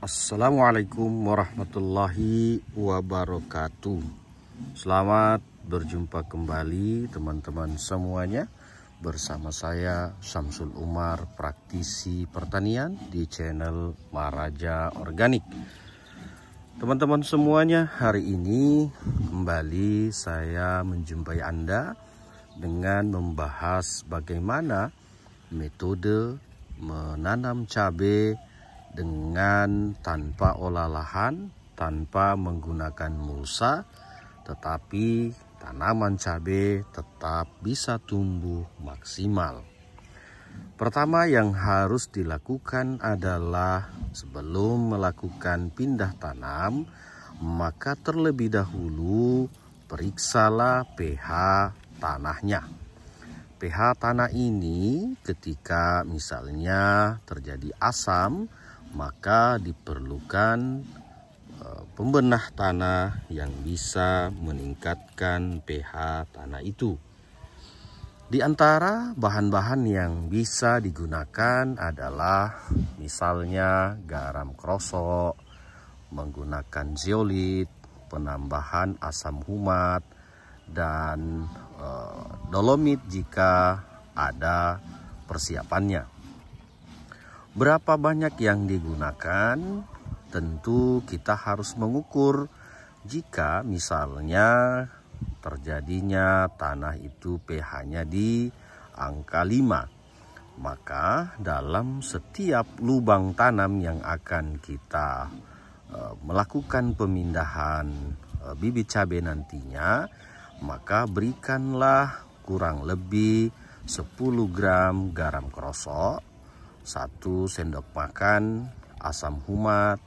Assalamualaikum warahmatullahi wabarakatuh. Selamat berjumpa kembali teman-teman semuanya, bersama saya Syamsul Umar, praktisi pertanian di channel Maharaja Organik. Teman-teman semuanya, hari ini kembali saya menjumpai Anda dengan membahas bagaimana metode menanam cabai dengan tanpa olah lahan, tanpa menggunakan mulsa, tetapi tanaman cabai tetap bisa tumbuh maksimal. Pertama yang harus dilakukan adalah sebelum melakukan pindah tanam, maka terlebih dahulu periksalah pH tanahnya. pH tanah ini ketika misalnya terjadi asam, maka diperlukan pembenah tanah yang bisa meningkatkan pH tanah itu. Di antara bahan-bahan yang bisa digunakan adalah misalnya garam krosok, menggunakan zeolit, penambahan asam humat, dan dolomit jika ada persiapannya. Berapa banyak yang digunakan? Tentu kita harus mengukur. Jika misalnya terjadinya tanah itu pH-nya di angka 5, maka dalam setiap lubang tanam yang akan kita melakukan pemindahan bibit cabai nantinya, maka berikanlah kurang lebih 10 gram garam krosok, 1 sendok makan asam humat,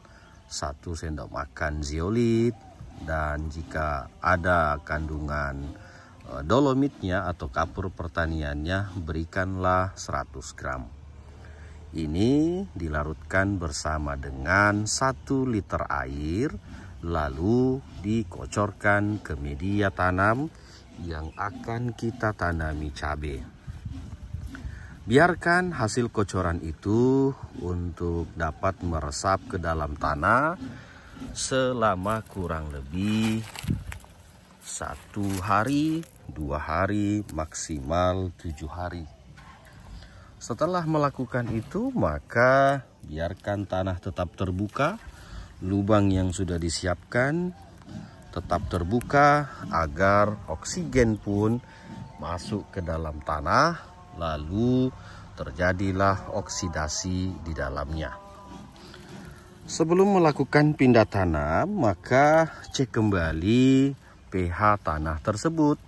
1 sendok makan zeolit, dan jika ada kandungan dolomitnya atau kapur pertaniannya, berikanlah 100 gram. Ini dilarutkan bersama dengan 1 liter air, lalu dikocorkan ke media tanam yang akan kita tanami cabai. Biarkan hasil kocoran itu untuk dapat meresap ke dalam tanah selama kurang lebih 1 hari, 2 hari, maksimal 7 hari. Setelah melakukan itu, maka biarkan tanah tetap terbuka, lubang yang sudah disiapkan tetap terbuka agar oksigen pun masuk ke dalam tanah, lalu terjadilah oksidasi di dalamnya. Sebelum melakukan pindah tanam, maka cek kembali pH tanah tersebut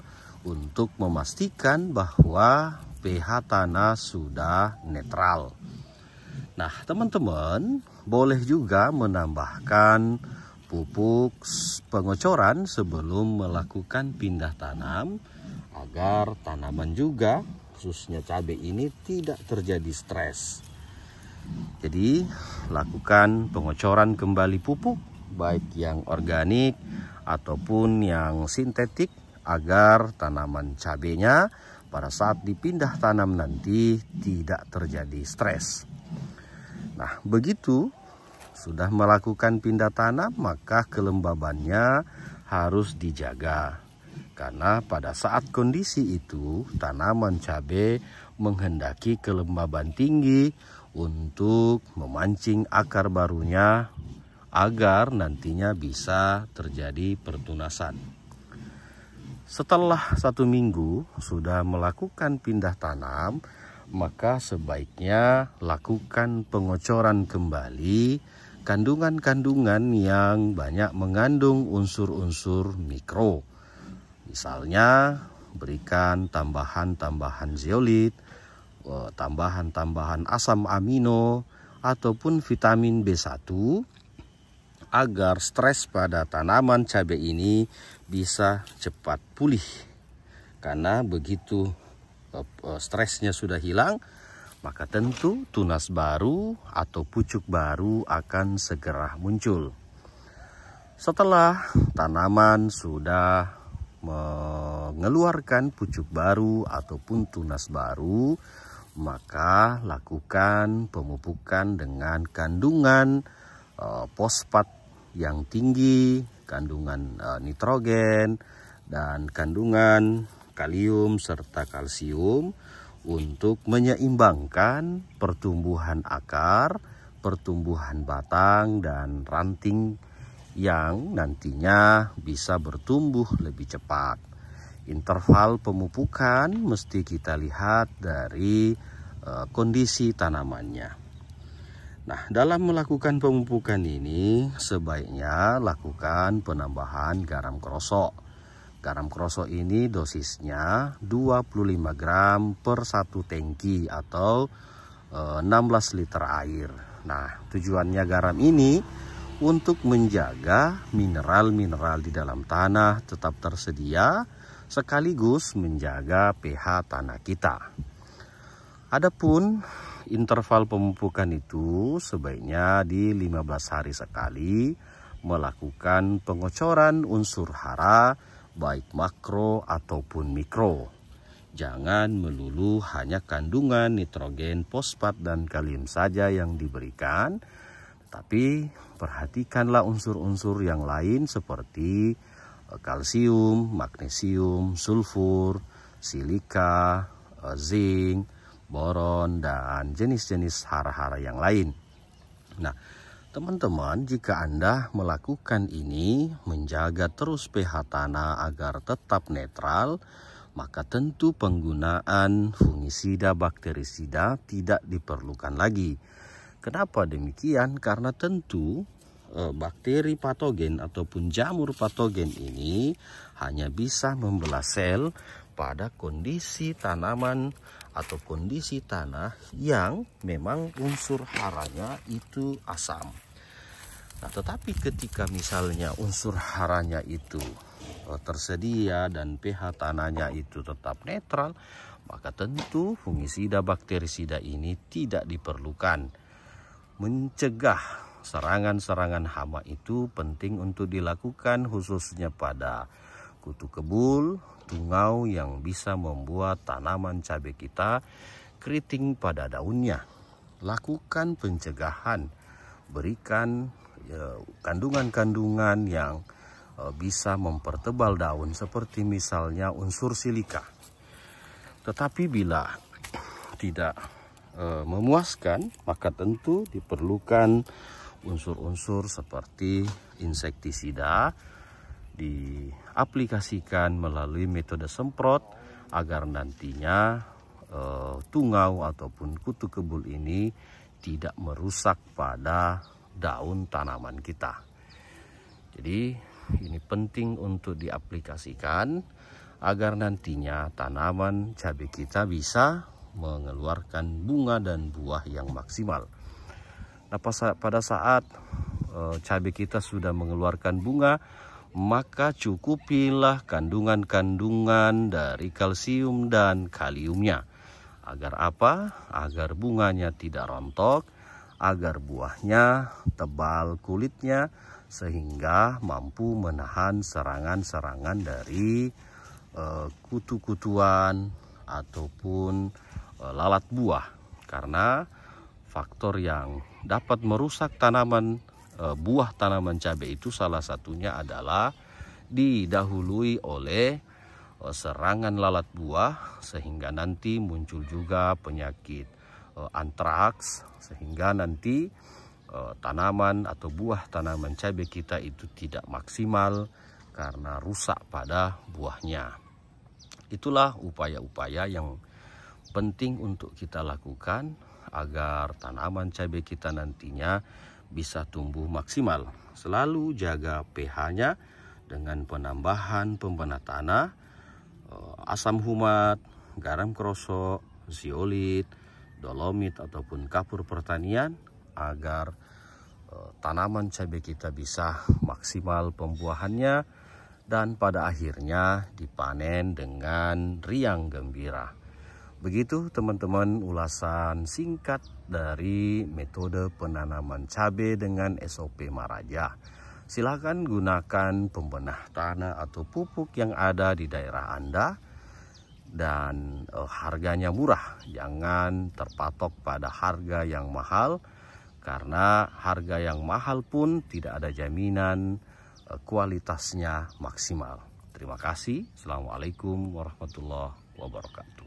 untuk memastikan bahwa pH tanah sudah netral. Nah, teman-teman boleh juga menambahkan pupuk pengocoran sebelum melakukan pindah tanam agar tanaman juga, khususnya cabai ini, tidak terjadi stres. Jadi lakukan pengocoran kembali pupuk baik yang organik ataupun yang sintetik agar tanaman cabainya pada saat dipindah tanam nanti tidak terjadi stres. Nah, begitu sudah melakukan pindah tanam, maka kelembabannya harus dijaga. Karena pada saat kondisi itu tanaman cabai menghendaki kelembaban tinggi untuk memancing akar barunya agar nantinya bisa terjadi pertunasan. Setelah 1 minggu sudah melakukan pindah tanam, maka sebaiknya lakukan pengocoran kembali kandungan-kandungan yang banyak mengandung unsur-unsur mikro. Misalnya berikan tambahan-tambahan zeolit, tambahan-tambahan asam amino, ataupun vitamin B1 agar stres pada tanaman cabai ini bisa cepat pulih. Karena begitu stresnya sudah hilang, maka tentu tunas baru atau pucuk baru akan segera muncul. Setelah tanaman sudah mengeluarkan pucuk baru ataupun tunas baru, maka lakukan pemupukan dengan kandungan fosfat yang tinggi, kandungan nitrogen, dan kandungan kalium serta kalsium untuk menyeimbangkan pertumbuhan akar, pertumbuhan batang, dan ranting yang nantinya bisa bertumbuh lebih cepat. Interval pemupukan mesti kita lihat dari kondisi tanamannya. Nah, dalam melakukan pemupukan ini sebaiknya lakukan penambahan garam krosok. Garam krosok ini dosisnya 25 gram per 1 tangki atau 16 liter air. Nah, tujuannya garam ini untuk menjaga mineral-mineral di dalam tanah tetap tersedia sekaligus menjaga pH tanah kita. Adapun interval pemupukan itu sebaiknya di 15 hari sekali melakukan pengocoran unsur hara baik makro ataupun mikro. Jangan melulu hanya kandungan nitrogen, fosfat, dan kalium saja yang diberikan, tapi perhatikanlah unsur-unsur yang lain seperti kalsium, magnesium, sulfur, silika, zinc, boron, dan jenis-jenis hara-hara yang lain. Nah, teman-teman, jika Anda melakukan ini, menjaga terus pH tanah agar tetap netral, maka tentu penggunaan fungisida, bakterisida tidak diperlukan lagi. Kenapa demikian? Karena tentu bakteri patogen ataupun jamur patogen ini hanya bisa membelah sel pada kondisi tanaman atau kondisi tanah yang memang unsur haranya itu asam. Nah, tetapi ketika misalnya unsur haranya itu tersedia dan pH tanahnya itu tetap netral, maka tentu fungisida bakterisida ini tidak diperlukan. Mencegah serangan-serangan hama itu penting untuk dilakukan khususnya pada kutu kebul, tungau yang bisa membuat tanaman cabai kita keriting pada daunnya. Lakukan pencegahan, berikan kandungan-kandungan yang bisa mempertebal daun seperti misalnya unsur silika. Tetapi bila tidak memuaskan, maka tentu diperlukan unsur-unsur seperti insektisida diaplikasikan melalui metode semprot agar nantinya tungau ataupun kutu kebul ini tidak merusak pada daun tanaman kita. Jadi ini penting untuk diaplikasikan agar nantinya tanaman cabai kita bisa mengeluarkan bunga dan buah yang maksimal. Nah, pada saat cabai kita sudah mengeluarkan bunga, maka cukupilah kandungan-kandungan dari kalsium dan kaliumnya. Agar apa? Agar bunganya tidak rontok, agar buahnya tebal kulitnya, sehingga mampu menahan serangan-serangan dari kutu-kutuan ataupun lalat buah. Karena faktor yang dapat merusak tanaman buah tanaman cabai itu salah satunya adalah didahului oleh serangan lalat buah, sehingga nanti muncul juga penyakit antraks, sehingga nanti tanaman atau buah tanaman cabai kita itu tidak maksimal karena rusak pada buahnya. Itulah upaya-upaya yang penting untuk kita lakukan agar tanaman cabai kita nantinya bisa tumbuh maksimal. Selalu jaga pH-nya dengan penambahan pembena tanah, asam humat, garam krosok, zeolit, dolomit ataupun kapur pertanian agar tanaman cabai kita bisa maksimal pembuahannya dan pada akhirnya dipanen dengan riang gembira. Begitu teman-teman ulasan singkat dari metode penanaman cabai dengan SOP Maraja. Silakan gunakan pembenah tanah atau pupuk yang ada di daerah Anda dan harganya murah. Jangan terpatok pada harga yang mahal karena harga yang mahal pun tidak ada jaminan kualitasnya maksimal. Terima kasih. Assalamualaikum warahmatullahi wabarakatuh.